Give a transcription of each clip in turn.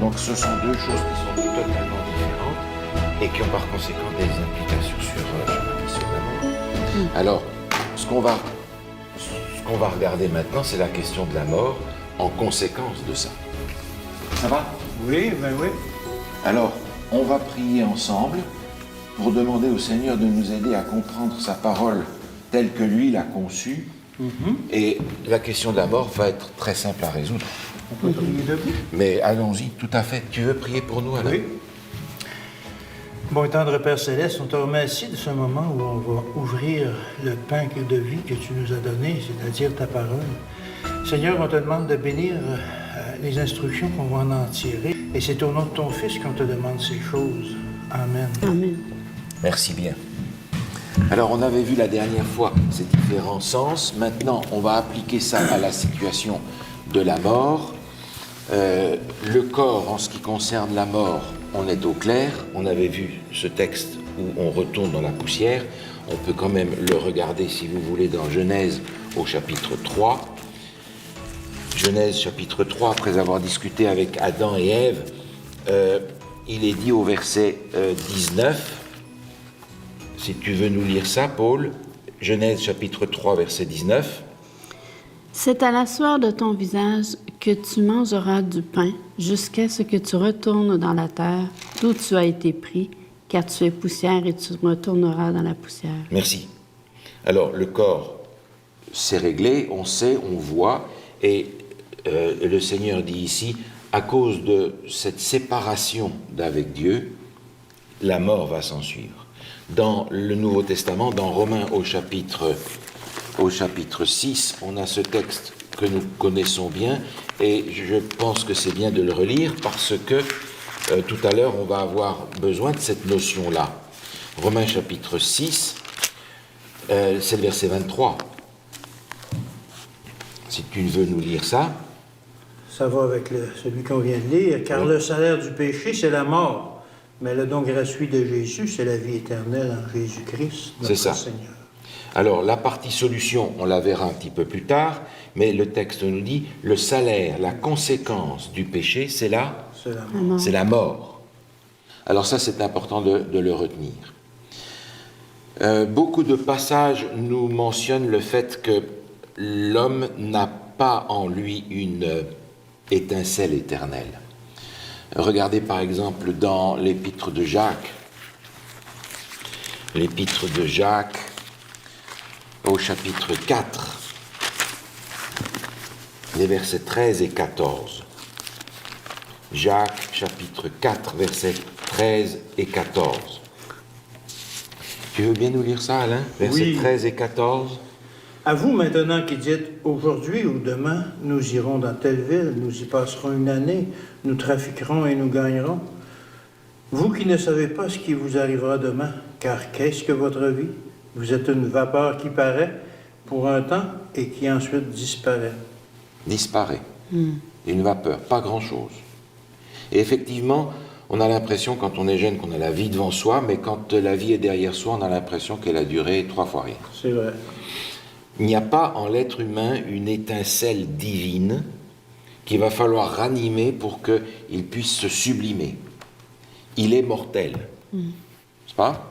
Donc ce sont deux choses qui sont totalement différentes et qui ont par conséquent des implications sur la question de la mort. Alors, ce qu'on va regarder maintenant, c'est la question de la mort en conséquence de ça. Ça va? Oui, ben oui. Alors, on va prier ensemble pour demander au Seigneur de nous aider à comprendre sa parole telle que lui l'a conçue. Et la question de la mort va être très simple à résoudre. On peut prier debout. Mais allons-y, tout à fait. Tu veux prier pour nous, Alain? Oui. Bon et tendre Père Céleste, on te remercie de ce moment où on va ouvrir le pain de vie que tu nous as donné, c'est-à-dire ta parole. Seigneur, on te demande de bénir les instructions qu'on va en tirer. Et c'est au nom de ton Fils qu'on te demande ces choses. Amen. Amen. Merci bien. Alors, on avait vu la dernière fois ces différents sens. Maintenant, on va appliquer ça à la situation de la mort. Le corps, en ce qui concerne la mort, on est au clair. On avait vu ce texte où on retourne dans la poussière. On peut quand même le regarder, si vous voulez, dans Genèse au chapitre 3. Genèse chapitre 3, après avoir discuté avec Adam et Ève, il est dit au verset 19, si tu veux nous lire ça, Paul, Genèse chapitre 3, verset 19. C'est à la sueur de ton visage que tu mangeras du pain, jusqu'à ce que tu retournes dans la terre, d'où tu as été pris, car tu es poussière et tu retourneras dans la poussière. Merci. Alors, le corps, c'est réglé, on sait, on voit, et le Seigneur dit ici, à cause de cette séparation d'avec Dieu, la mort va s'en suivre. Dans le Nouveau Testament, dans Romains au chapitre 6, on a ce texte que nous connaissons bien, et je pense que c'est bien de le relire, parce que tout à l'heure, on va avoir besoin de cette notion-là. Romains chapitre 6, c'est le verset 23. Si tu veux nous lire ça. Ça va avec celui qu'on vient de lire. Car le salaire du péché, c'est la mort. Mais le don gratuit de Jésus, c'est la vie éternelle en Jésus-Christ, notre Seigneur. Alors, la partie solution, on la verra un petit peu plus tard, mais le texte nous dit, le salaire, la conséquence du péché, c'est la mort. Alors ça, c'est important de le retenir. Beaucoup de passages nous mentionnent le fait que l'homme n'a pas en lui une étincelle éternelle. Regardez par exemple dans l'épître de Jacques. L'épître de Jacques au chapitre 4, les versets 13 et 14. Jacques chapitre 4, versets 13 et 14. Tu veux bien nous lire ça, Alain? Versets 13 et 14. À vous maintenant qui dites, aujourd'hui ou demain, nous irons dans telle ville, nous y passerons une année, nous trafiquerons et nous gagnerons. Vous qui ne savez pas ce qui vous arrivera demain, car qu'est-ce que votre vie? Vous êtes une vapeur qui paraît pour un temps et qui ensuite disparaît. Disparaît. Une vapeur, pas grand-chose. Et effectivement, on a l'impression quand on est jeune qu'on a la vie devant soi, mais quand la vie est derrière soi, on a l'impression qu'elle a duré 3 fois rien. C'est vrai. Il n'y a pas en l'être humain une étincelle divine qu'il va falloir ranimer pour qu'il puisse se sublimer. Il est mortel. N'est-ce pas?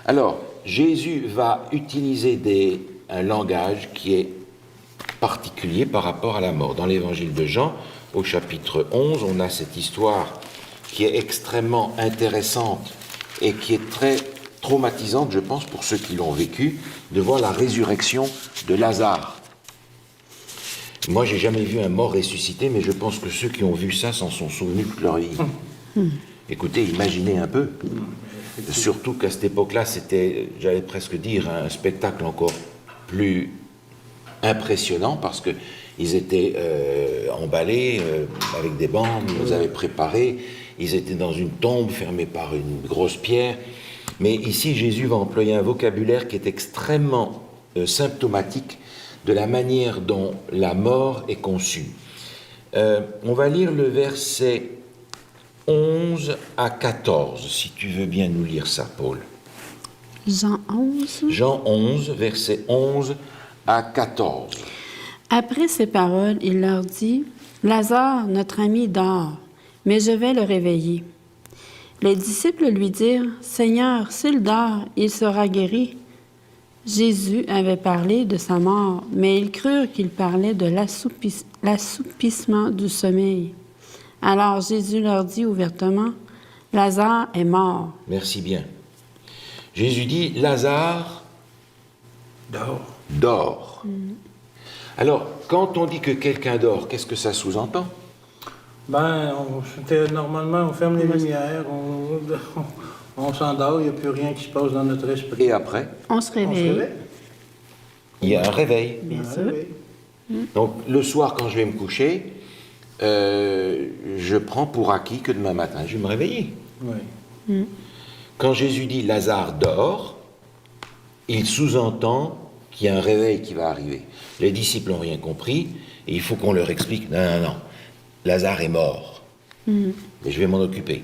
Alors, Jésus va utiliser un langage qui est particulier par rapport à la mort. Dans l'évangile de Jean, au chapitre 11, on a cette histoire qui est extrêmement intéressante et qui est très traumatisante, je pense, pour ceux qui l'ont vécu, de voir la résurrection de Lazare. Moi, j'ai jamais vu un mort ressuscité, mais je pense que ceux qui ont vu ça s'en sont souvenus toute leur vie. Écoutez, imaginez un peu. Surtout qu'à cette époque-là, c'était, j'allais presque dire, un spectacle encore plus impressionnant, parce qu'ils étaient emballés avec des bandes, ils les avaient préparés, ils étaient dans une tombe fermée par une grosse pierre. Mais ici, Jésus va employer un vocabulaire qui est extrêmement symptomatique de la manière dont la mort est conçue. On va lire le verset 11 à 14, si tu veux bien nous lire ça, Paul. Jean 11. Jean 11, verset 11 à 14. Après ces paroles, il leur dit, « Lazare, notre ami, dort, mais je vais le réveiller. » Les disciples lui dirent, « Seigneur, s'il dort, il sera guéri. » Jésus avait parlé de sa mort, mais ils crurent qu'il parlait de l'assoupissement du sommeil. Alors Jésus leur dit ouvertement, « Lazare est mort. » Merci bien. Jésus dit, Lazare dort. Alors, quand on dit que quelqu'un dort, qu'est-ce que ça sous-entend? Normalement, on ferme les lumières, on s'endort, il n'y a plus rien qui se passe dans notre esprit. Et après, On se réveille. il y a un réveil. Bien sûr. Donc, le soir, quand je vais me coucher, je prends pour acquis que demain matin, je vais me réveiller. Oui. Quand Jésus dit Lazare dort, il sous-entend qu'il y a un réveil qui va arriver. Les disciples n'ont rien compris, et il faut qu'on leur explique, non, Lazare est mort. Et je vais m'en occuper.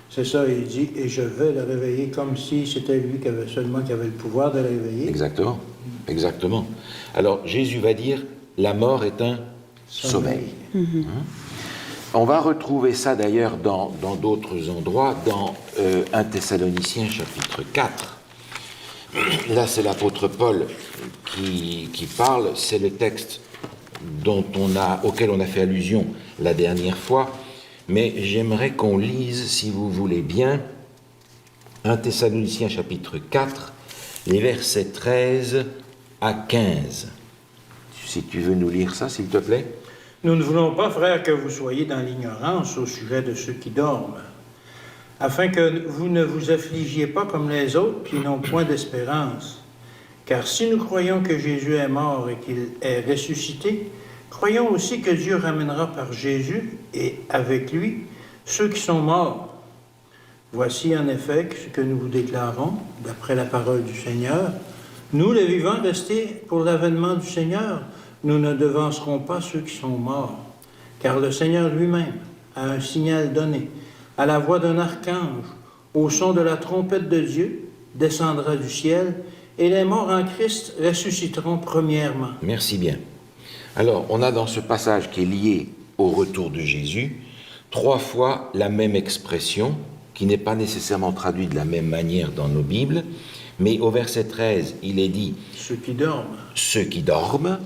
C'est ça, il dit, et je vais le réveiller comme si c'était lui qui avait le pouvoir de le réveiller. Exactement. Alors, Jésus va dire, la mort est un sommeil. On va retrouver ça d'ailleurs dans d'autres endroits, dans 1 Thessaloniciens chapitre 4. Là, c'est l'apôtre Paul qui parle, c'est le texte auquel on a fait allusion la dernière fois, mais j'aimerais qu'on lise, si vous voulez bien, 1 Thessaloniciens chapitre 4, les versets 13 à 15. Si tu veux nous lire ça, s'il te plaît. Nous ne voulons pas, frères, que vous soyez dans l'ignorance au sujet de ceux qui dorment, afin que vous ne vous affligiez pas comme les autres qui n'ont point d'espérance. Car si nous croyons que Jésus est mort et qu'il est ressuscité, croyons aussi que Dieu ramènera par Jésus et avec lui ceux qui sont morts. Voici en effet ce que nous vous déclarons, d'après la parole du Seigneur. Nous, les vivants, restés pour l'avènement du Seigneur, nous ne devancerons pas ceux qui sont morts. Car le Seigneur lui-même a un signal donné, à la voix d'un archange, au son de la trompette de Dieu, descendra du ciel, et les morts en Christ ressusciteront premièrement. Merci bien. Alors, on a dans ce passage qui est lié au retour de Jésus, 3 fois la même expression, qui n'est pas nécessairement traduite de la même manière dans nos Bibles, mais au verset 13, il est dit « Ceux qui dorment. » Ceux qui dorment.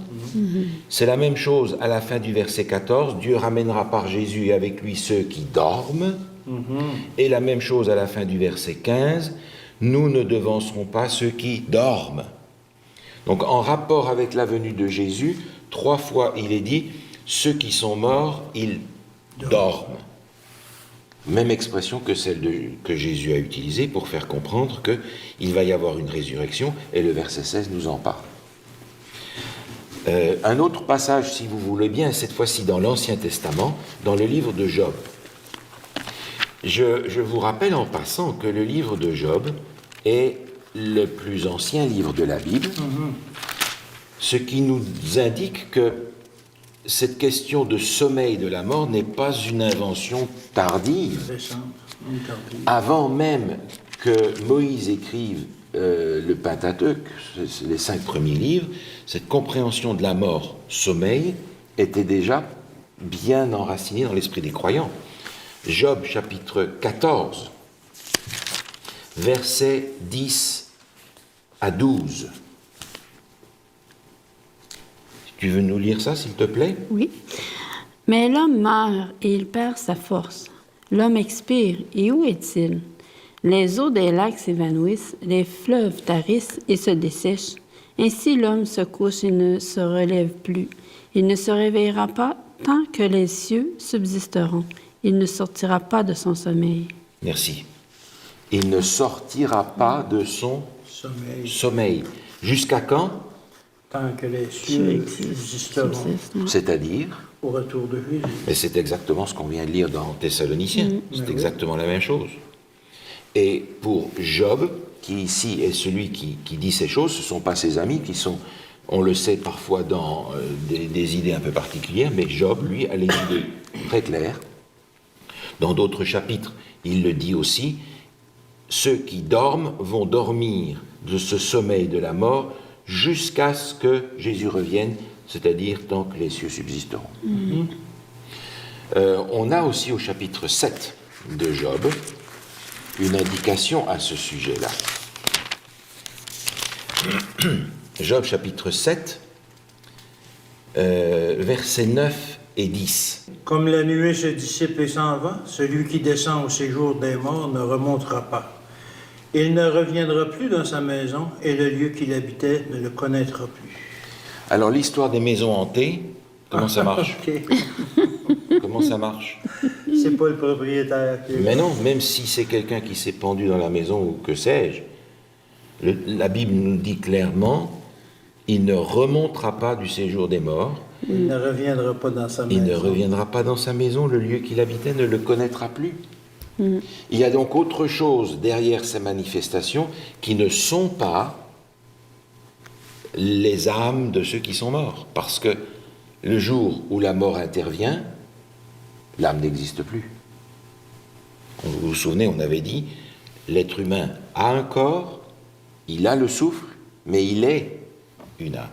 C'est la même chose à la fin du verset 14, Dieu ramènera par Jésus et avec lui ceux qui dorment. Et la même chose à la fin du verset 15, nous ne devancerons pas ceux qui dorment. Donc en rapport avec la venue de Jésus, 3 fois il est dit, ceux qui sont morts, ils dorment. Même expression que celle que Jésus a utilisée pour faire comprendre qu'il va y avoir une résurrection, et le verset 16 nous en parle. Un autre passage, si vous voulez bien, cette fois-ci dans l'Ancien Testament, dans le livre de Job. Je vous rappelle en passant que le livre de Job est le plus ancien livre de la Bible, ce qui nous indique que cette question de sommeil de la mort n'est pas une invention tardive. Avant même que Moïse écrive le Pentateuque, les 5 premiers livres, cette compréhension de la mort, sommeil, était déjà bien enracinée dans l'esprit des croyants. Job chapitre 14, versets 10 à 12. Tu veux nous lire ça, s'il te plaît? Oui. Mais l'homme meurt et il perd sa force. L'homme expire, et où est-il? Les eaux des lacs s'évanouissent, les fleuves tarissent et se dessèchent. Ainsi l'homme se couche et ne se relève plus. Il ne se réveillera pas tant que les cieux subsisteront. Il ne sortira pas de son sommeil. Merci. Il ne sortira pas de son sommeil. Jusqu'à quand? Tant que les cieux subsisteront. C'est-à-dire? Au retour de Jésus. Mais c'est exactement ce qu'on vient de lire dans Thessaloniciens. C'est exactement la même chose. Et pour Job, qui ici est celui qui dit ces choses, ce ne sont pas ses amis qui sont, on le sait parfois dans des idées un peu particulières, mais Job, lui, a les idées très claires. Dans d'autres chapitres, il le dit aussi, ceux qui dorment vont dormir de ce sommeil de la mort jusqu'à ce que Jésus revienne, c'est-à-dire tant que les cieux subsisteront. On a aussi au chapitre 7 de Job une indication à ce sujet-là. Job chapitre 7, versets 9 et 10. Comme la nuée se dissipe et s'en va, celui qui descend au séjour des morts ne remontera pas. Il ne reviendra plus dans sa maison et le lieu qu'il habitait ne le connaîtra plus. Alors l'histoire des maisons hantées, comment ça marche? Ok. Comment ça marche? C'est pas le propriétaire qui est Mais non, même si c'est quelqu'un qui s'est pendu dans la maison ou que sais-je, la Bible nous dit clairement, il ne remontera pas du séjour des morts. Il ne reviendra pas dans sa maison. Il ne reviendra pas dans sa maison, le lieu qu'il habitait ne le connaîtra plus. Il y a donc autre chose derrière ces manifestations qui ne sont pas les âmes de ceux qui sont morts. Parce que le jour où la mort intervient, l'âme n'existe plus. Vous vous souvenez, on avait dit, l'être humain a un corps, il a le souffle, mais il est une âme.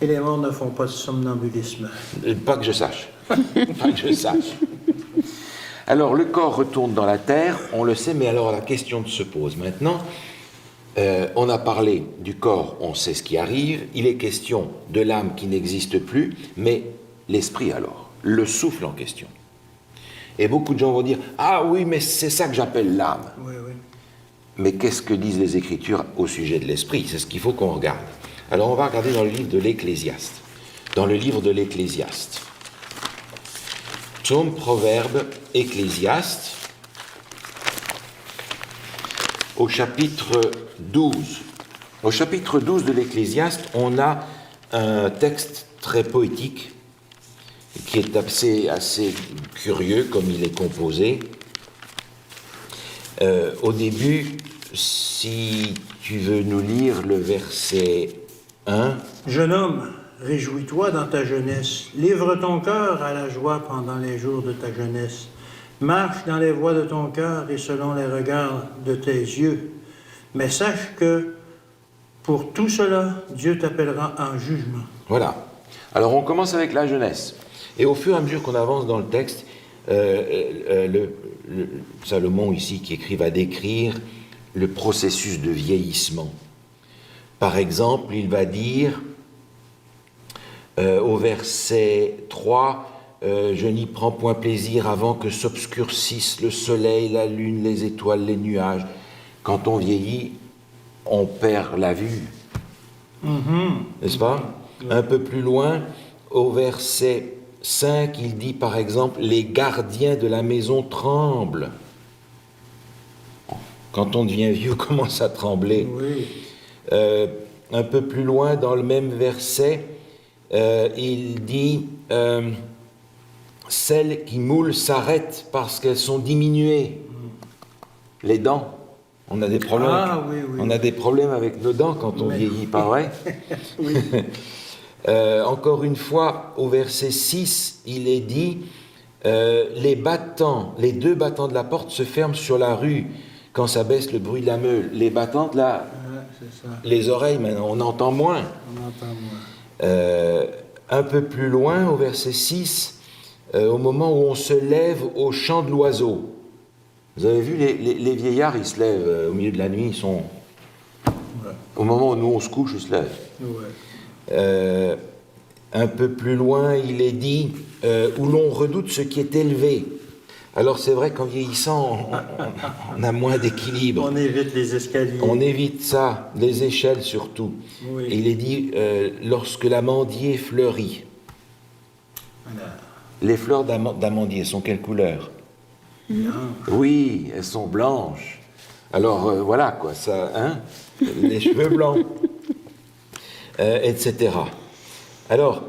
Et les morts ne font pas de somnambulisme. Pas que je sache. Pas que je sache. Alors, le corps retourne dans la terre, on le sait, mais alors la question se pose maintenant. On a parlé du corps, on sait ce qui arrive. Il est question de l'âme qui n'existe plus, mais l'esprit alors, le souffle en question. Et beaucoup de gens vont dire « Ah oui, mais c'est ça que j'appelle l'âme. » Oui, oui. Mais qu'est-ce que disent les Écritures au sujet de l'esprit? C'est ce qu'il faut qu'on regarde. Alors on va regarder dans le livre de l'Ecclésiaste. Dans le livre de l'Ecclésiaste. Psaume, Proverbe, Ecclésiaste, au chapitre 12. Au chapitre 12 de l'Ecclésiaste, on a un texte très poétique qui est assez curieux comme il est composé. Au début, si tu veux nous lire le verset 1. Jeune homme, réjouis-toi dans ta jeunesse. Livre ton cœur à la joie pendant les jours de ta jeunesse. Marche dans les voies de ton cœur et selon les regards de tes yeux. Mais sache que pour tout cela, Dieu t'appellera en jugement. Voilà. Alors on commence avec la jeunesse. Et au fur et à mesure qu'on avance dans le texte, Salomon ici qui écrit va décrire le processus de vieillissement. Par exemple, il va dire au verset 3, je n'y prends point plaisir avant que s'obscurcissent le soleil, la lune, les étoiles, les nuages. Quand on vieillit, on perd la vue. N'est-ce pas? Un peu plus loin, au verset 5, il dit par exemple, les gardiens de la maison tremblent. Quand on devient vieux, on commence à trembler. Oui. Un peu plus loin, dans le même verset, il dit celles qui moulent s'arrêtent parce qu'elles sont diminuées. Les dents. On a des problèmes. Ah, oui, oui. On a des problèmes avec nos dents quand on vieillit, pas vrai? Oui. Encore une fois, au verset 6, il est dit les deux battants de la porte se ferment sur la rue quand ça baisse le bruit de la meule. Les battantes, là, c'est ça. les oreilles, maintenant, on entend moins. On entend moins. Un peu plus loin, au verset 6, au moment où on se lève au chant de l'oiseau. Vous avez vu, les vieillards, ils se lèvent au milieu de la nuit, ils sont... Ouais. Au moment où nous, on se couche, ils se lèvent. Ouais. Un peu plus loin, il est dit où l'on redoute ce qui est élevé. Alors c'est vrai qu'en vieillissant, on a moins d'équilibre. On évite les escaliers. On évite ça, les échelles surtout. Oui. Et il est dit lorsque l'amandier fleurit. Voilà. Les fleurs d'amandier sont quelle couleur? Bien. Oui, elles sont blanches. Alors voilà quoi, ça, hein, les cheveux blancs, etc. Alors,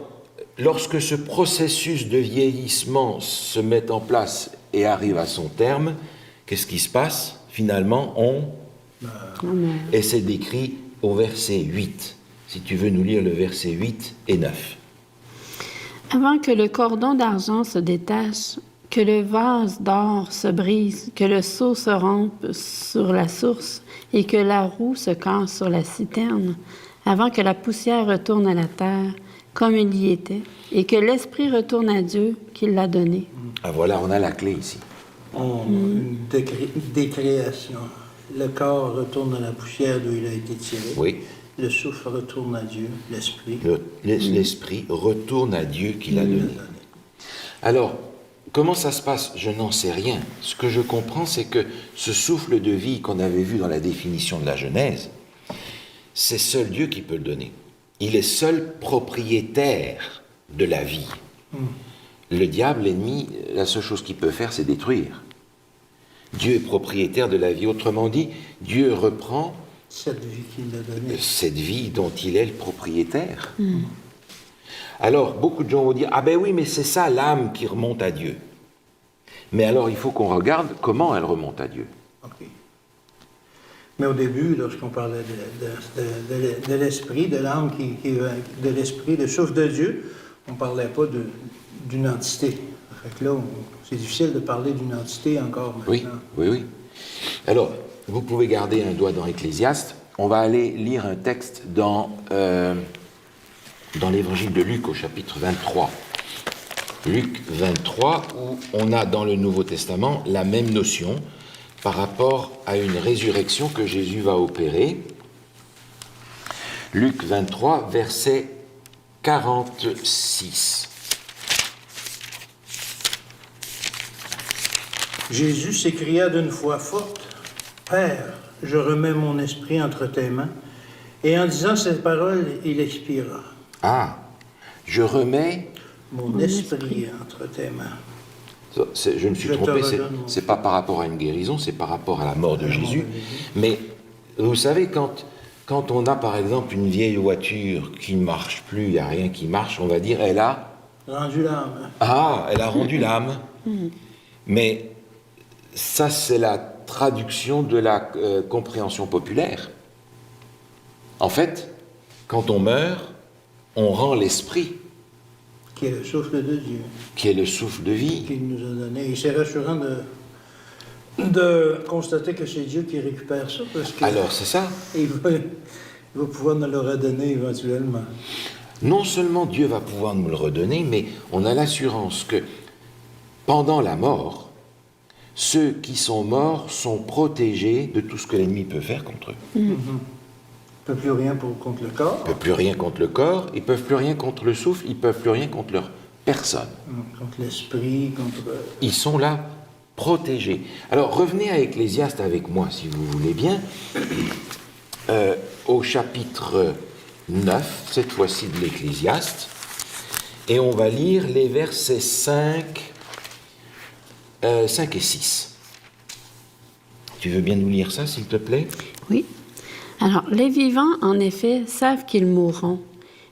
lorsque ce processus de vieillissement se met en place et arrive à son terme, qu'est-ce qui se passe? Finalement, et c'est décrit au verset 8. Si tu veux nous lire le verset 8 et 9. Avant que le cordon d'argent se détache, que le vase d'or se brise, que le seau se rompe sur la source et que la roue se casse sur la citerne, avant que la poussière retourne à la terre, comme il y était, et que l'Esprit retourne à Dieu qui l'a donné. Ah, voilà, on a la clé ici. Une décréation. Le corps retourne à la poussière d'où il a été tiré. Oui. Le souffle retourne à Dieu, l'esprit. L'esprit retourne à Dieu qui l'a donné. Alors, comment ça se passe? Je n'en sais rien. Ce que je comprends, c'est que ce souffle de vie qu'on avait vu dans la définition de la Genèse, c'est seul Dieu qui peut le donner. Il est seul propriétaire de la vie. Le diable, l'ennemi, la seule chose qu'il peut faire, c'est détruire. Dieu est propriétaire de la vie. Autrement dit, Dieu reprend Cette vie qu'il a donnée. cette vie dont il est le propriétaire. Alors, beaucoup de gens vont dire, ah ben oui, mais c'est ça l'âme qui remonte à Dieu. Mais alors, il faut qu'on regarde comment elle remonte à Dieu. OK. Mais au début, lorsqu'on parlait de l'esprit, de l'âme, de l'esprit, le souffle de Dieu, on ne parlait pas d'une entité. Fait que là, c'est difficile de parler d'une entité encore maintenant. Oui. Alors, vous pouvez garder un doigt dans Ecclésiaste. On va aller lire un texte dans l'évangile de Luc au chapitre 23. Luc 23, où on a dans le Nouveau Testament la même notion par rapport à une résurrection que Jésus va opérer. Luc 23, verset 46. Jésus s'écria d'une voix forte, « Père, je remets mon esprit entre tes mains. » Et en disant ces paroles, il expira. Ah, je remets... Mon esprit entre tes mains. Je me suis Je te trompé, redonne mon c'est pas par rapport à une guérison, c'est par rapport à la mort de Jésus. Mais vous savez, quand on a par exemple une vieille voiture qui ne marche plus, il n'y a rien qui marche, on va dire, elle a... Rendu l'âme. Ah, elle a rendu l'âme. Mais ça, c'est la traduction de la compréhension populaire. En fait, quand on meurt, on rend l'esprit, Qui est le souffle de Dieu, qui est le souffle de vie. qu'il nous a donné. Et c'est rassurant de constater que c'est Dieu qui récupère ça, parce que Alors, c'est ça. il va pouvoir nous le redonner éventuellement. Non seulement Dieu va pouvoir nous le redonner, mais on a l'assurance que pendant la mort, ceux qui sont morts sont protégés de tout ce que l'ennemi peut faire contre eux. Il ne peut plus rien contre le corps, Ils ne peuvent plus rien contre le corps, ils ne peuvent plus rien contre le souffle, ils ne peuvent plus rien contre leur personne. contre l'esprit, contre... Ils sont là, protégés. Alors revenez à Ecclésiaste avec moi, si vous voulez bien, au chapitre 9, cette fois-ci de l'Ecclésiaste, et on va lire les versets 5 et 6. Tu veux bien nous lire ça, s'il te plaît? Oui. Alors, les vivants, en effet, savent qu'ils mourront,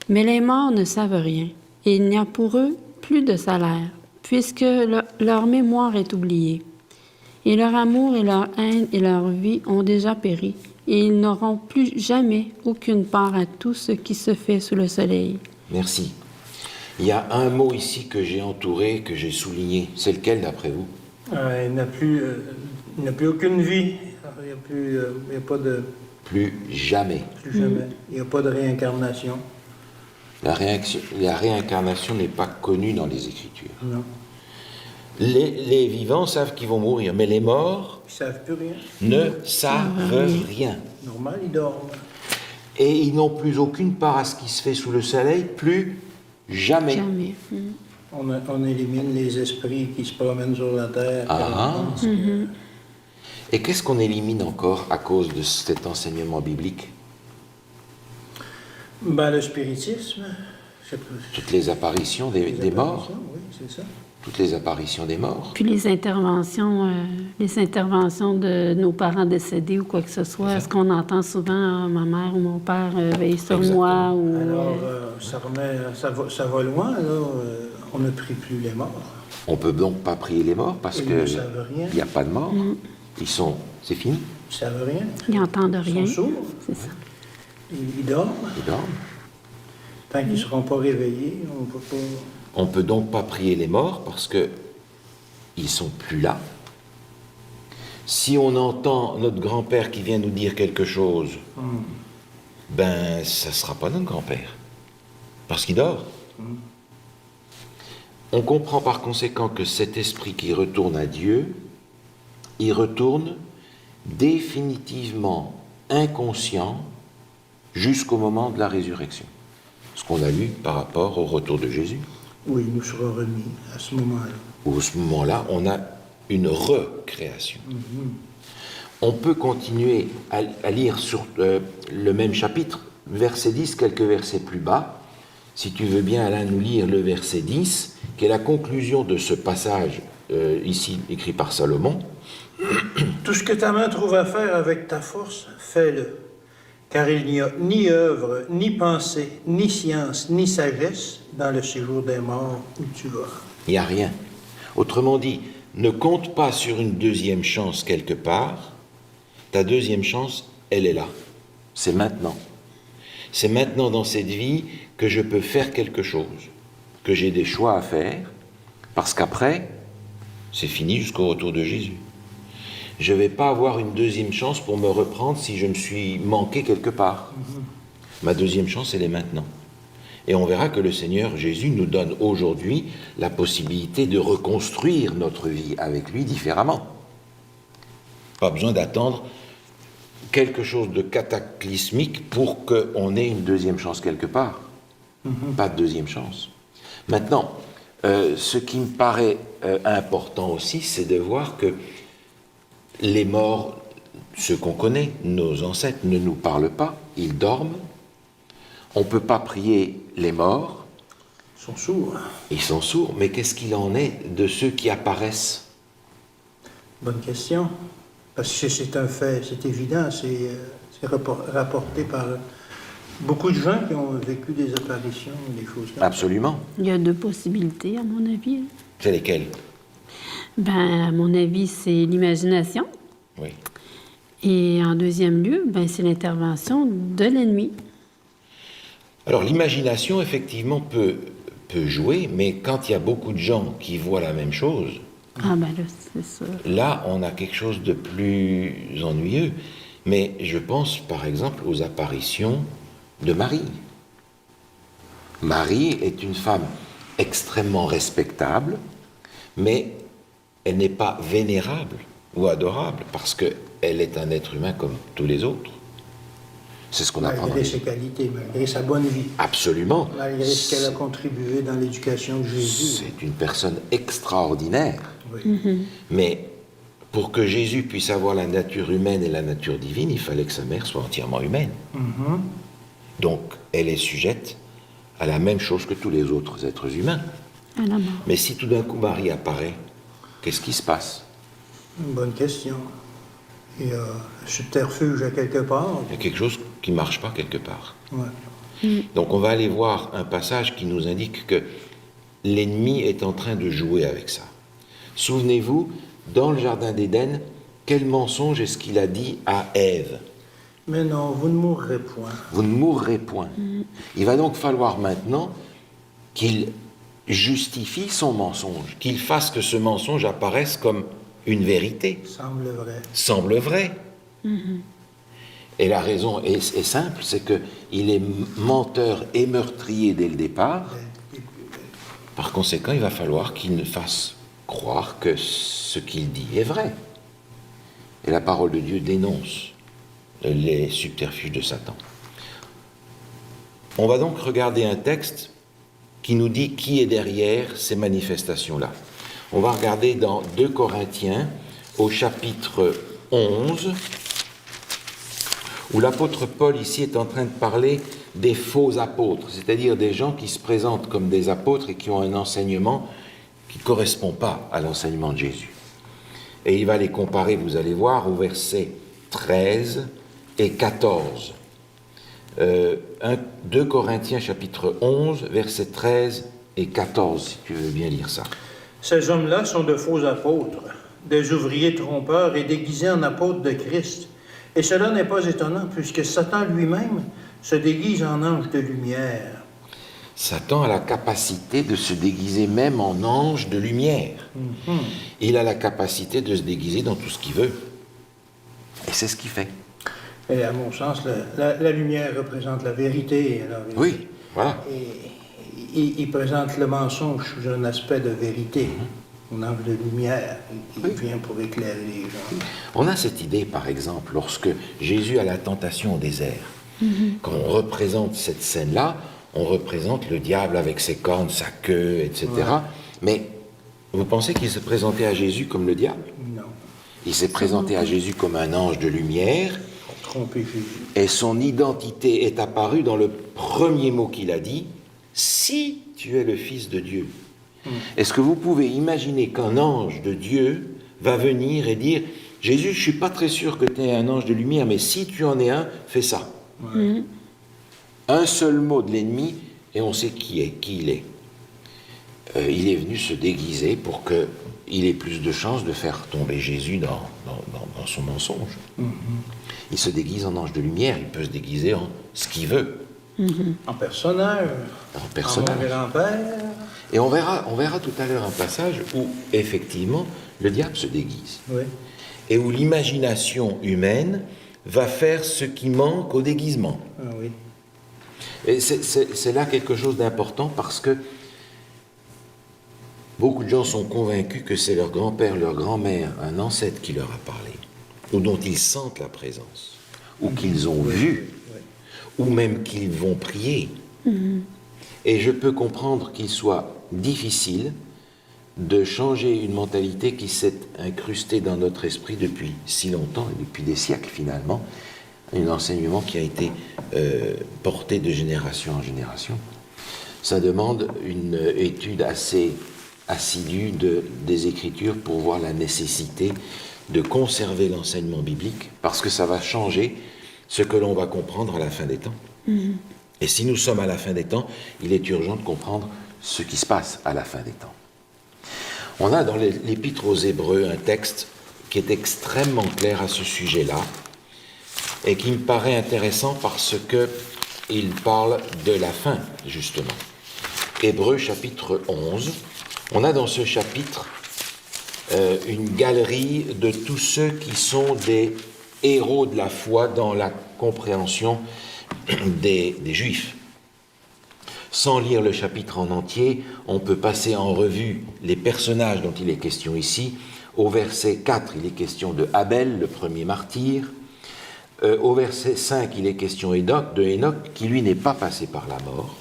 mais les morts ne savent rien, et il n'y a pour eux plus de salaire, puisque leur mémoire est oubliée. Et leur amour et leur haine et leur vie ont déjà péri, et ils n'auront plus jamais aucune part à tout ce qui se fait sous le soleil. Merci. Il y a un mot ici que j'ai entouré, que j'ai souligné. C'est lequel, d'après vous? il n'a plus aucune vie. Il n'y a pas de... Plus jamais. Plus jamais. Il n'y a pas de réincarnation. La réincarnation n'est pas connue dans les Écritures. Non. Les vivants savent qu'ils vont mourir, mais les morts Ils ne savent plus rien. ne savent rien. Normal, ils dorment. Et ils n'ont plus aucune part à ce qui se fait sous le soleil, plus jamais. Jamais. On élimine les esprits qui se promènent sur la terre. Ah. Et qu'est-ce qu'on élimine encore à cause de cet enseignement biblique? Le spiritisme. Toutes les apparitions des morts? Oui, c'est ça. Toutes les apparitions des morts? Puis les interventions de nos parents décédés ou quoi que ce soit, ce qu'on entend souvent, ma mère ou mon père veille sur moi. Ou, Alors, ça va loin, là. On ne prie plus les morts. On ne peut donc pas prier les morts parce Ils qu'il ne savent rien. n'y a pas de morts. C'est fini. Ils ne savent rien. ils n'entendent Ils rien. sont sourds. C'est ça. Ils dorment. Ils dorment. Tant qu'ils ne seront pas réveillés, on ne peut pas... On ne peut donc pas prier les morts parce que ils sont plus là. Si on entend notre grand-père qui vient nous dire quelque chose, ben ça ne sera pas notre grand-père. Parce qu'il dort. On comprend par conséquent que cet esprit qui retourne à Dieu, il retourne définitivement inconscient jusqu'au moment de la résurrection. Ce qu'on a lu par rapport au retour de Jésus. Oui, il nous sera remis à ce moment-là. Où, à ce moment-là, on a une recréation. On peut continuer à lire sur le même chapitre, verset 10, quelques versets plus bas. Si tu veux bien, Alain, nous lire le verset 10, qui est la conclusion de ce passage ici écrit par Salomon. Tout ce que ta main trouve à faire avec ta force, fais-le. Car il n'y a ni œuvre, ni pensée, ni science, ni sagesse dans le séjour des morts où tu vas. Il n'y a rien. Autrement dit, ne compte pas sur une deuxième chance quelque part. Ta deuxième chance, elle est là. C'est maintenant. C'est maintenant dans cette vie que je peux faire quelque chose, que j'ai des choix à faire, parce qu'après, c'est fini jusqu'au retour de Jésus. Je ne vais pas avoir une deuxième chance pour me reprendre si je me suis manqué quelque part. Ma deuxième chance, elle est maintenant. Et on verra que le Seigneur Jésus nous donne aujourd'hui la possibilité de reconstruire notre vie avec lui différemment. Pas besoin d'attendre quelque chose de cataclysmique pour qu'on ait une deuxième chance quelque part. Pas de deuxième chance. Maintenant, ce qui me paraît important aussi, c'est de voir que les morts, ceux qu'on connaît, nos ancêtres, ne nous parlent pas, ils dorment. On ne peut pas prier les morts. Ils sont sourds. Ils sont sourds, mais qu'est-ce qu'il en est de ceux qui apparaissent? Bonne question. Parce que c'est un fait, c'est évident, c'est rapporté par beaucoup de gens qui ont vécu des apparitions, des choses comme ça. Absolument. Il y a deux possibilités, à mon avis. C'est lesquels? Ben, à mon avis, c'est l'imagination. Oui. Et en deuxième lieu, ben, c'est l'intervention de l'ennemi. Alors l'imagination, effectivement, peut jouer, mais quand il y a beaucoup de gens qui voient la même chose, Ah ben là, c'est ça. là, on a quelque chose de plus ennuyeux. Mais je pense, par exemple, aux apparitions de Marie. Marie est une femme extrêmement respectable, mais elle n'est pas vénérable ou adorable, parce qu'elle est un être humain comme tous les autres. C'est ce qu'on apprend. Malgré ses qualités, malgré sa bonne vie, Absolument. malgré ce qu'elle a contribué dans l'éducation de Jésus. C'est une personne extraordinaire. Oui. Mais pour que Jésus puisse avoir la nature humaine et la nature divine, il fallait que sa mère soit entièrement humaine. Donc, elle est sujette à la même chose que tous les autres êtres humains. À la mort. Mais si tout d'un coup Marie apparaît, qu'est-ce qui se passe? Une bonne question. Il y a un subterfuge à quelque part. Il y a quelque chose qui ne marche pas quelque part. Ouais. Donc on va aller voir un passage qui nous indique que l'ennemi est en train de jouer avec ça. Souvenez-vous, dans le jardin d'Éden, quel mensonge est-ce qu'il a dit à Ève? Mais non, vous ne mourrez point. Vous ne mourrez point. Il va donc falloir maintenant qu'il justifie son mensonge, qu'il fasse que ce mensonge apparaisse comme une vérité, Semble vrai. semble vrai. Et la raison est simple, c'est qu'il est menteur et meurtrier dès le départ. Par conséquent, il va falloir qu'il ne fasse croire que ce qu'il dit est vrai. Et la parole de Dieu dénonce les subterfuges de Satan. On va donc regarder un texte qui nous dit qui est derrière ces manifestations-là. On va regarder dans 2 Corinthiens, au chapitre 11, où l'apôtre Paul ici est en train de parler des faux apôtres, c'est-à-dire des gens qui se présentent comme des apôtres et qui ont un enseignement qui ne correspond pas à l'enseignement de Jésus. Et il va les comparer, vous allez voir, au verset 13 et 14. 2 Corinthiens chapitre 11, versets 13 et 14, si tu veux bien lire ça. Ces hommes-là sont de faux apôtres, des ouvriers trompeurs et déguisés en apôtres de Christ. Et cela n'est pas étonnant, puisque Satan lui-même se déguise en ange de lumière. Satan a la capacité de se déguiser même en ange de lumière. Il a la capacité de se déguiser dans tout ce qu'il veut. Et c'est ce qu'il fait. Et à mon sens, la lumière représente la vérité. Alors, Oui, Voilà. Et il présente le mensonge sous un aspect de vérité, un ange de lumière. Il vient pour éclairer les gens. On a cette idée, par exemple, lorsque Jésus a la tentation au désert. Quand on représente cette scène-là, on représente le diable avec ses cornes, sa queue, etc. Ouais. Mais vous pensez qu'il s'est présenté à Jésus comme le diable? Non, Il s'est présenté à Jésus comme un ange de lumière, pour tromper Jésus. et son identité est apparue dans le premier mot qu'il a dit, « Si tu es le Fils de Dieu ». Est-ce que vous pouvez imaginer qu'un ange de Dieu va venir et dire « Jésus, je ne suis pas très sûr que tu es un ange de lumière, mais si tu en es un, fais ça ». Un seul mot de l'ennemi, et on sait qui il est. Il est venu se déguiser pour qu'il ait plus de chances de faire tomber Jésus dans son mensonge. Il se déguise en ange de lumière, il peut se déguiser en ce qu'il veut. En personnage, En personnage. en grand-père. Et on verra tout à l'heure un passage où, effectivement, le diable se déguise. Oui. Et où l'imagination humaine va faire ce qui manque au déguisement. Ah oui. Et c'est là quelque chose d'important parce que beaucoup de gens sont convaincus que c'est leur grand-père, leur grand-mère, un ancêtre qui leur a parlé, ou dont ils sentent la présence, ou qu'ils ont vu, ou même qu'ils vont prier. Et je peux comprendre qu'il soit difficile de changer une mentalité qui s'est incrustée dans notre esprit depuis si longtemps, et depuis des siècles finalement, un enseignement qui a été porté de génération en génération. Ça demande une étude assez assidue des Écritures pour voir la nécessité de conserver l'enseignement biblique, parce que ça va changer ce que l'on va comprendre à la fin des temps. Et si nous sommes à la fin des temps, il est urgent de comprendre ce qui se passe à la fin des temps. On a dans l'Épître aux Hébreux un texte qui est extrêmement clair à ce sujet-là, et qui me paraît intéressant parce qu'il parle de la fin, justement. Hébreux chapitre 11, on a dans ce chapitre une galerie de tous ceux qui sont des héros de la foi dans la compréhension des Juifs. Sans lire le chapitre en entier, on peut passer en revue les personnages dont il est question ici. Au verset 4, il est question de Abel, le premier martyr. Au verset 5, il est question de Hénoch, qui lui n'est pas passé par la mort.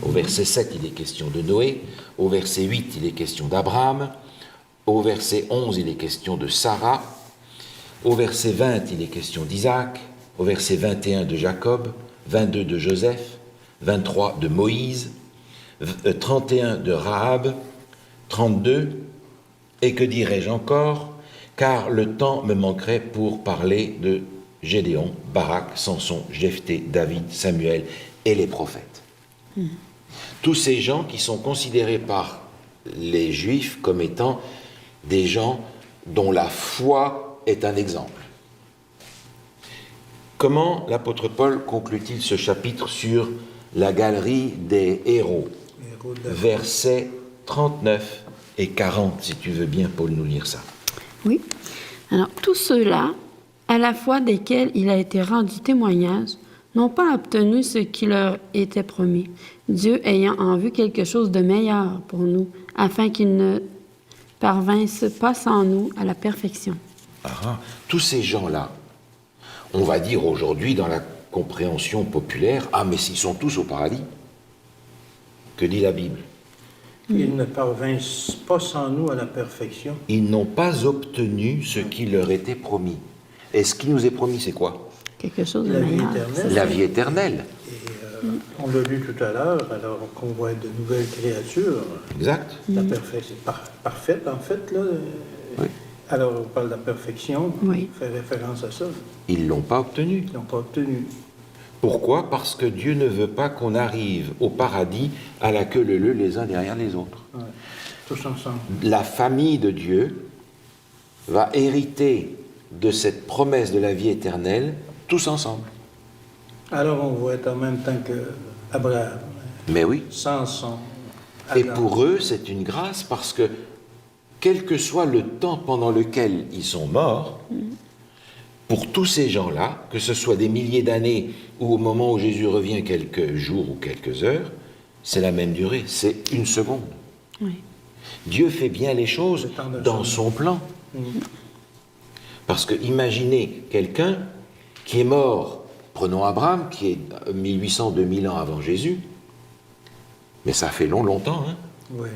Au verset 7, il est question de Noé. Au verset 8, il est question d'Abraham. Au verset 11, il est question de Sarah. Au verset 20, il est question d'Isaac. Au verset 21, de Jacob. 22, de Joseph. 23, de Moïse. 31, de Rahab. 32, et que dirais-je encore, car le temps me manquerait pour parler de Gédéon, Barak, Samson, Jephthé, David, Samuel et les prophètes. Tous ces gens qui sont considérés par les Juifs comme étant des gens dont la foi est un exemple. Comment l'apôtre Paul conclut-il ce chapitre sur la galerie des héros? Versets 39 et 40, si tu veux bien, Paul, nous lire ça. Oui. Alors, tous ceux-là, à la fois desquels il a été rendu témoignage, n'ont pas obtenu ce qui leur était promis, Dieu ayant en vue quelque chose de meilleur pour nous, afin qu'ils ne parvinssent pas sans nous à la perfection. Tous ces gens-là, on va dire aujourd'hui dans la compréhension populaire, « Ah, mais s'ils sont tous au paradis !» Que dit la Bible? Ils ne parvinssent pas sans nous à la perfection. Ils n'ont pas obtenu ce qui leur était promis. Et ce qui nous est promis, c'est quoi? Quelque chose de La vie meilleur. éternelle. La vie éternelle. Et on l'a lu tout à l'heure, alors qu'on va être de nouvelles créatures. Exact. La perfection, c'est parfaite en fait, là. Oui. Alors on parle de la perfection, Oui. on fait référence à ça. Ils ne l'ont pas obtenu. Ils n'ont pas obtenu. Pourquoi? Parce que Dieu ne veut pas qu'on arrive au paradis à la queue leu-leu les uns derrière les autres. Ouais. Tous ensemble. La famille de Dieu va hériter de cette promesse de la vie éternelle tous ensemble. Alors on va être en même temps qu'Abraham, Mais oui. Samson, Et Adam. pour eux, c'est une grâce parce que quel que soit le temps pendant lequel ils sont morts, pour tous ces gens-là, que ce soit des milliers d'années ou au moment où Jésus revient quelques jours ou quelques heures, c'est la même durée, c'est une seconde. Oui. Dieu fait bien les choses Le temps d'un dans sommeil. son plan. Parce que imaginez quelqu'un qui est mort, prenons Abraham, qui est 1800-2000 ans avant Jésus, mais ça fait longtemps, hein. Oui.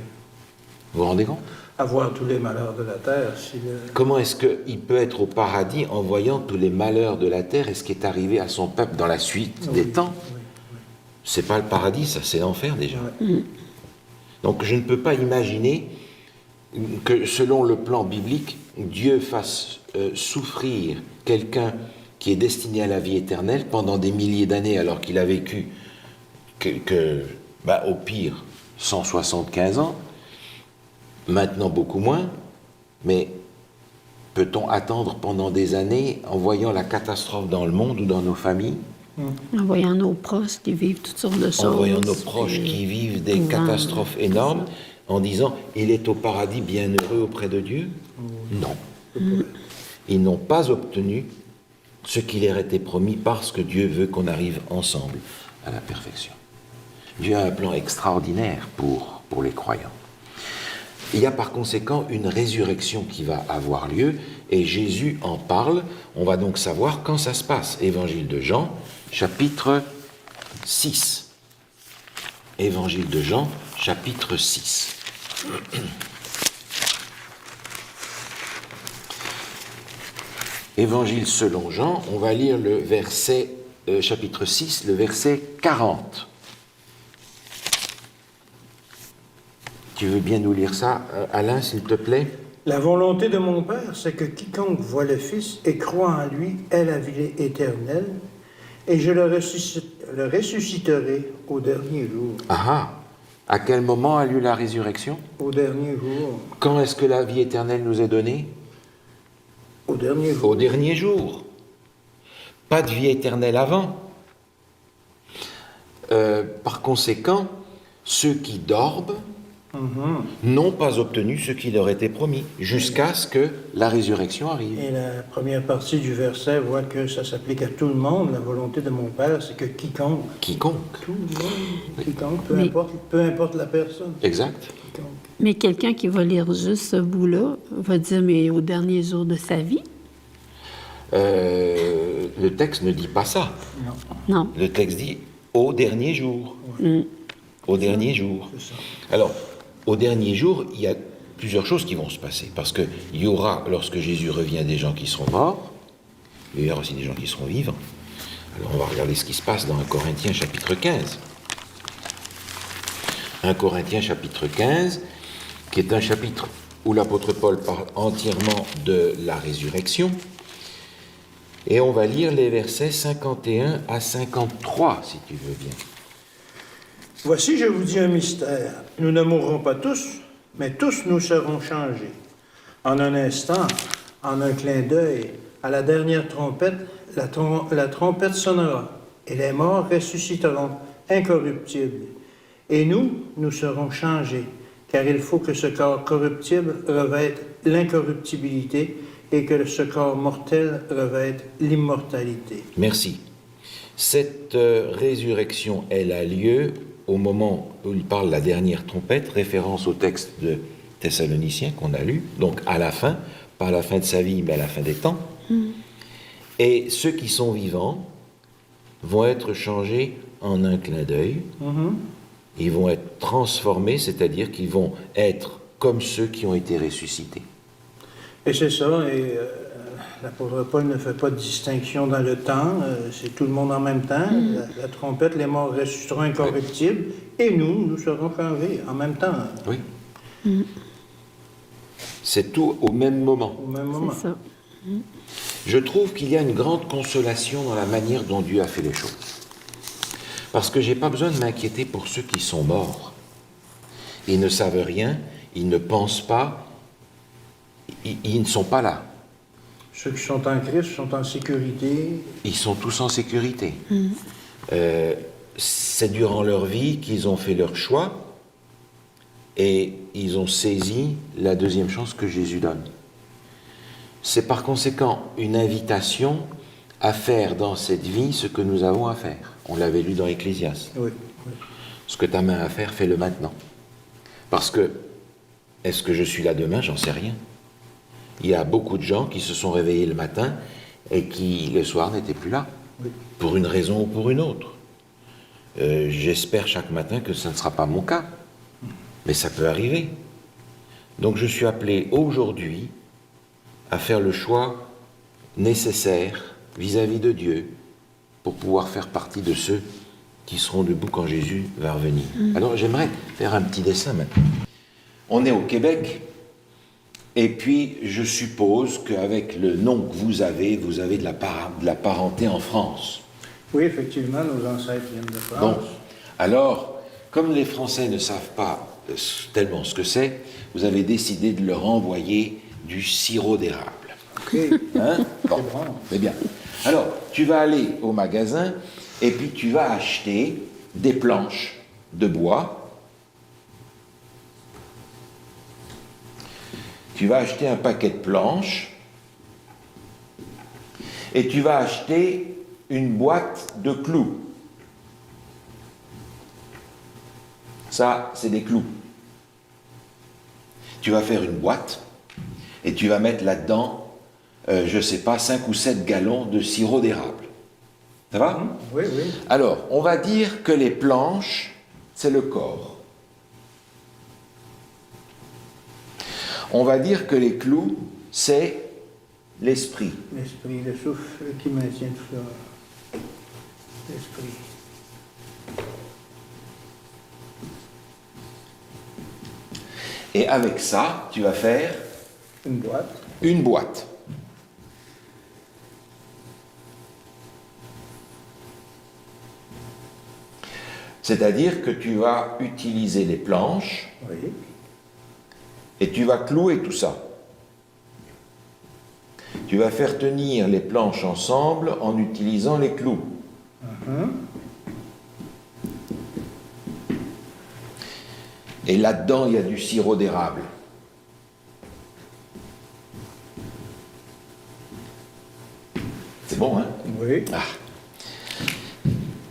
Vous vous rendez compte? Avoir tous les malheurs de la terre. Si le... Comment est-ce qu'il peut être au paradis en voyant tous les malheurs de la terre et ce qui est arrivé à son peuple dans la suite des temps? Oui. C'est pas le paradis, ça c'est l'enfer déjà. Oui. Donc je ne peux pas imaginer que selon le plan biblique, Dieu fasse souffrir quelqu'un qui est destiné à la vie éternelle pendant des milliers d'années alors qu'il a vécu au pire 175 ans, maintenant beaucoup moins, mais peut-on attendre pendant des années en voyant la catastrophe dans le monde ou dans nos familles? En voyant nos proches qui vivent toutes sortes de choses. En voyant nos proches qui vivent des catastrophes énormes, en disant « il est au paradis bienheureux auprès de Dieu ». Non. Ils n'ont pas obtenu ce qui leur était promis parce que Dieu veut qu'on arrive ensemble à la perfection. Dieu a un plan extraordinaire pour les croyants. Il y a par conséquent une résurrection qui va avoir lieu et Jésus en parle. On va donc savoir quand ça se passe. Évangile de Jean, chapitre 6. Évangile de Jean, chapitre 6. Évangile selon Jean, on va lire le verset, chapitre 6, le verset 40. Tu veux bien nous lire ça, Alain, s'il te plaît? La volonté de mon Père, c'est que quiconque voit le Fils et croit en lui ait la vie éternelle, et je le ressusciterai au dernier jour. Ah ah! À quel moment a lieu la résurrection? Au dernier jour. Quand est-ce que la vie éternelle nous est donnée? Au dernier jour. Au dernier jour. Pas de vie éternelle avant. Par conséquent, ceux qui dorment n'ont pas obtenu ce qui leur était promis, jusqu'à ce que la résurrection arrive. Et la première partie du verset voit que ça s'applique à tout le monde. La volonté de mon Père, c'est que quiconque. Quiconque. Tout le monde. Quiconque, Mais- peu importe la personne. Exact. Quiconque. Mais quelqu'un qui va lire juste ce bout-là va dire, mais au dernier jour de sa vie? Le texte ne dit pas ça. Non. Le texte dit au dernier jour. Au dernier jour. C'est ça. Alors, au dernier jour, il y a plusieurs choses qui vont se passer. Parce qu'il y aura, lorsque Jésus revient, des gens qui seront morts. Il y aura aussi des gens qui seront vivants. Alors, on va regarder ce qui se passe dans 1 Corinthiens chapitre 15. 1 Corinthiens chapitre 15, qui est un chapitre où l'apôtre Paul parle entièrement de la résurrection. Et on va lire les versets 51 à 53, si tu veux bien. Voici, je vous dis un mystère. Nous ne mourrons pas tous, mais tous nous serons changés. En un instant, en un clin d'œil, à la dernière trompette, la trompette sonnera, et les morts ressusciteront incorruptibles. Et nous serons changés, car il faut que ce corps corruptible revête l'incorruptibilité et que ce corps mortel revête l'immortalité. Merci. Cette résurrection, elle a lieu au moment où il parle de la dernière trompette, référence au texte de Thessaloniciens qu'on a lu, donc à la fin, pas à la fin de sa vie, mais à la fin des temps. Et ceux qui sont vivants vont être changés en un clin d'œil. Ils vont être transformés, c'est-à-dire qu'ils vont être comme ceux qui ont été ressuscités. Et c'est ça, et l'apôtre Paul ne fait pas de distinction dans le temps, c'est tout le monde en même temps. La trompette, les morts ressusciteront incorruptibles, et nous serons changés en même temps, Oui. C'est tout au même moment. au même moment. C'est ça. Je trouve qu'il y a une grande consolation dans la manière dont Dieu a fait les choses. Parce que je n'ai pas besoin de m'inquiéter pour ceux qui sont morts. Ils ne savent rien, ils ne pensent pas, ils ne sont pas là. Ceux qui sont en Christ sont en sécurité. Ils sont tous en sécurité. C'est durant leur vie qu'ils ont fait leur choix et ils ont saisi la deuxième chance que Jésus donne. c'est par conséquent une invitation à faire dans cette vie ce que nous avons à faire. On l'avait lu dans Ecclésiaste. Oui, oui. Ce que ta main a à faire, fais-le maintenant. Parce que, est-ce que je suis là demain? J'en sais rien. Il y a beaucoup de gens qui se sont réveillés le matin et qui, le soir, n'étaient plus là. Oui. Pour une raison ou pour une autre. J'espère chaque matin que ce ne sera pas mon cas. Mais ça peut arriver. Donc je suis appelé aujourd'hui à faire le choix nécessaire vis-à-vis de Dieu pour pouvoir faire partie de ceux qui seront debout quand Jésus va revenir. Alors j'aimerais faire un petit dessin maintenant. On est au Québec, et puis je suppose qu'avec le nom que vous avez de la parenté en France. Oui, effectivement, nos ancêtres viennent de France. Bon, alors, comme les Français ne savent pas tellement ce que c'est, vous avez décidé de leur envoyer du sirop d'érable. OK. Hein? Bon, C'est bon. c'est bien. Alors, tu vas aller au magasin et puis tu vas acheter des planches de bois. Tu vas acheter un paquet de planches et tu vas acheter une boîte de clous. Ça, c'est des clous. Tu vas faire une boîte et tu vas mettre là-dedans, je ne sais pas, 5 ou 7 gallons de sirop d'érable. Ça va? Oui, oui. Alors, on va dire que les planches, c'est le corps. On va dire que les clous, c'est l'esprit. L'esprit, le souffle qui maintient tout ça. L'esprit. Et avec ça, tu vas faire Une boîte. une boîte. C'est-à-dire que tu vas utiliser les planches Oui. et tu vas clouer tout ça. Tu vas faire tenir les planches ensemble en utilisant les clous. Et là-dedans, il y a du sirop d'érable. C'est bon, hein? Oui. Ah.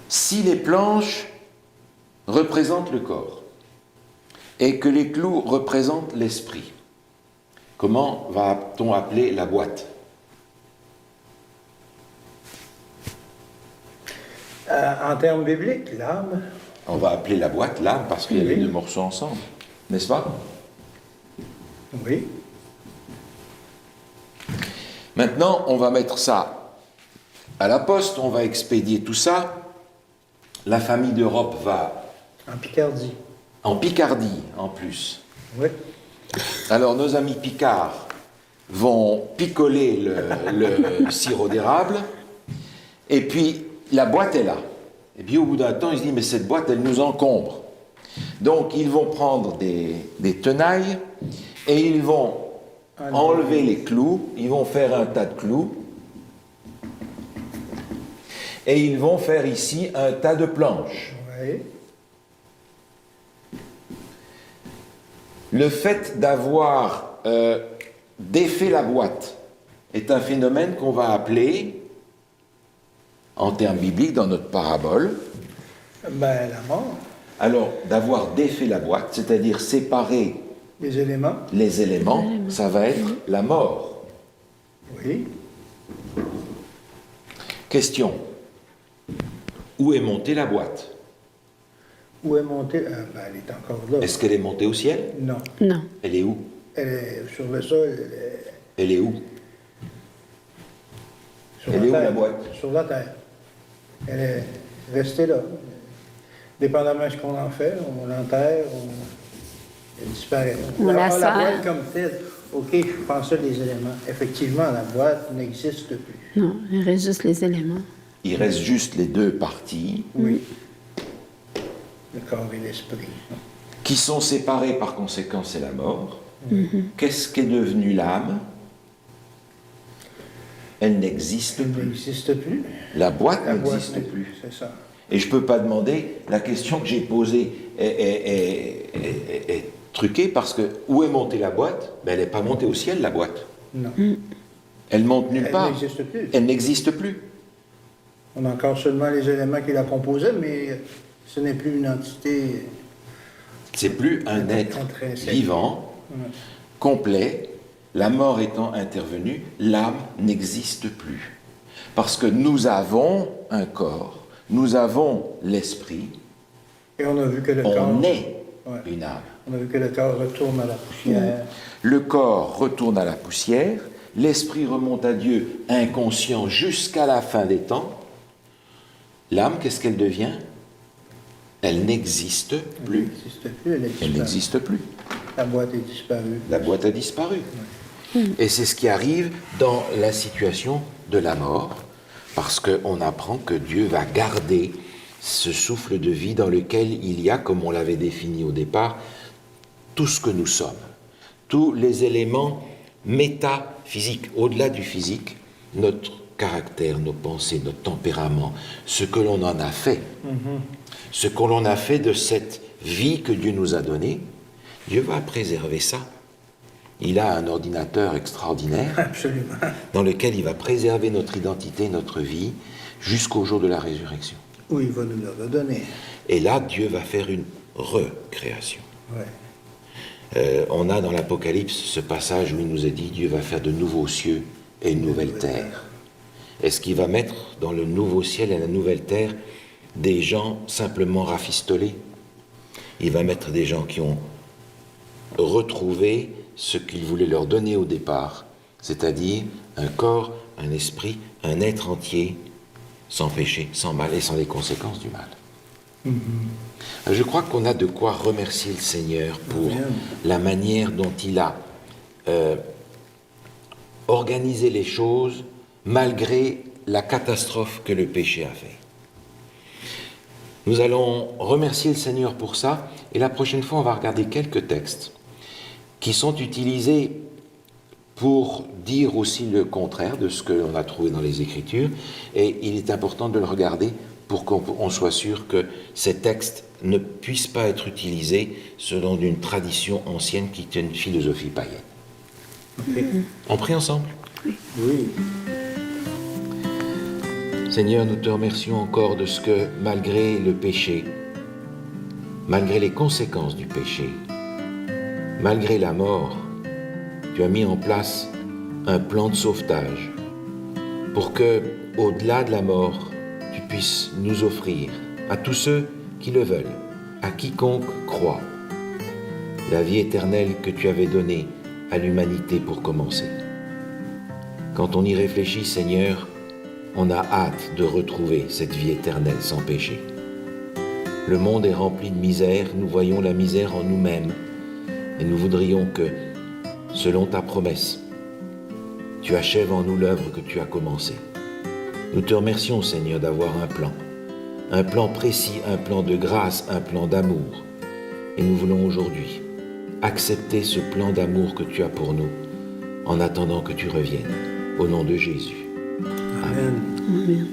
Si les planches représentent le corps et que les clous représentent l'esprit, comment va-t-on appeler la boîte? En termes bibliques, l'âme. On va appeler la boîte l'âme parce qu'il y a les Oui. deux morceaux ensemble, n'est-ce pas? Oui. Maintenant, on va mettre ça à la poste, on va expédier tout ça. La famille d'Europe va En Picardie. en Picardie en plus. Oui. Alors nos amis picards vont picoler le sirop d'érable et puis la boîte est là. Et puis au bout d'un temps, ils se disent mais cette boîte elle nous encombre. Donc ils vont prendre des tenailles et ils vont enlever les clous, ils vont faire un tas de clous et ils vont faire ici un tas de planches. Oui. Le fait d'avoir défait la boîte est un phénomène qu'on va appeler, en termes bibliques, dans notre parabole, Ben, la mort. alors d'avoir défait la boîte, c'est-à-dire séparer Les éléments. les éléments, ça va être la mort. Oui. Question. Où est montée la boîte? Où est montée? Ben, elle est encore là. Est-ce qu'elle est montée au ciel? Non. Non. Elle est où? Elle est sur le sol. Elle est où? Sur Elle est où, terre. la boîte? Sur la terre. Elle est restée là. Dépendamment de ce qu'on en fait, on l'enterre, elle disparaît. On la la sert. boîte comme telle, ok, je pensais des éléments. Effectivement, la boîte n'existe plus. Non, il reste juste les éléments. Il reste juste les deux parties Oui. Le corps et l'esprit. qui sont séparées par conséquent, c'est la mort. Qu'est-ce qu'est devenu l'âme? Elle n'existe Elle plus. n'existe plus. La boîte La boîte n'existe plus. C'est ça. Et je ne peux pas demander, la question que j'ai posée est truquée parce que où est montée la boîte? Ben, elle n'est pas montée au ciel, la boîte. Non. Elle monte nulle Elle part. n'existe plus. Elle n'existe plus. On a encore seulement les éléments qui la composaient, mais ce n'est plus une entité. C'est plus un être Intrinsèque. vivant, Ouais. complet. La mort étant intervenue, l'âme n'existe plus. Parce que nous avons un corps, nous avons l'esprit, Et on a vu que le corps. on est Ouais. une âme. On a vu que le corps retourne à la poussière. Le corps retourne à la poussière, l'esprit remonte à Dieu inconscient jusqu'à la fin des temps. L'âme, qu'est-ce qu'elle devient? Elle n'existe Elle plus. n'existe plus, elle est Elle disparue. n'existe plus. La boîte est disparue. La boîte a disparu. Et c'est ce qui arrive dans la situation de la mort, parce qu'on apprend que Dieu va garder ce souffle de vie dans lequel il y a, comme on l'avait défini au départ, tout ce que nous sommes, tous les éléments métaphysiques, au-delà du physique, notre caractère, nos pensées, notre tempérament, ce que l'on en a fait, ce que l'on a fait de cette vie que Dieu nous a donnée. Dieu va préserver ça. Il a un ordinateur extraordinaire Absolument. dans lequel il va préserver notre identité, notre vie, jusqu'au jour de la résurrection. Où il va nous le redonner. Et là, Dieu va faire une recréation. Ouais. On a dans l'Apocalypse ce passage où il nous est dit Dieu va faire de nouveaux cieux et une nouvelle terre. Est-ce qu'il va mettre dans le nouveau ciel et la nouvelle terre des gens simplement rafistolés? Il va mettre des gens qui ont retrouvé ce qu'il voulait leur donner au départ, c'est-à-dire un corps, un esprit, un être entier, sans péché, sans mal et sans les conséquences du mal. Je crois qu'on a de quoi remercier le Seigneur pour Amen. la manière dont il a organisé les choses malgré la catastrophe que le péché a fait. Nous allons remercier le Seigneur pour ça, et la prochaine fois, on va regarder quelques textes qui sont utilisés pour dire aussi le contraire de ce que l'on a trouvé dans les Écritures, et il est important de le regarder pour qu'on soit sûr que ces textes ne puissent pas être utilisés selon une tradition ancienne qui est une philosophie païenne. Ok. On prie ensemble. Oui. Seigneur, nous te remercions encore de ce que, malgré le péché, malgré les conséquences du péché, malgré la mort, tu as mis en place un plan de sauvetage pour que, au-delà de la mort, tu puisses nous offrir à tous ceux qui le veulent, à quiconque croit, la vie éternelle que tu avais donnée à l'humanité pour commencer. Quand on y réfléchit, Seigneur, on a hâte de retrouver cette vie éternelle sans péché. Le monde est rempli de misère, nous voyons la misère en nous-mêmes, et nous voudrions que, selon ta promesse, tu achèves en nous l'œuvre que tu as commencée. Nous te remercions, Seigneur, d'avoir un plan précis, un plan de grâce, un plan d'amour. Et nous voulons aujourd'hui accepter ce plan d'amour que tu as pour nous, en attendant que tu reviennes. Au nom de Jésus. Amen. Amen.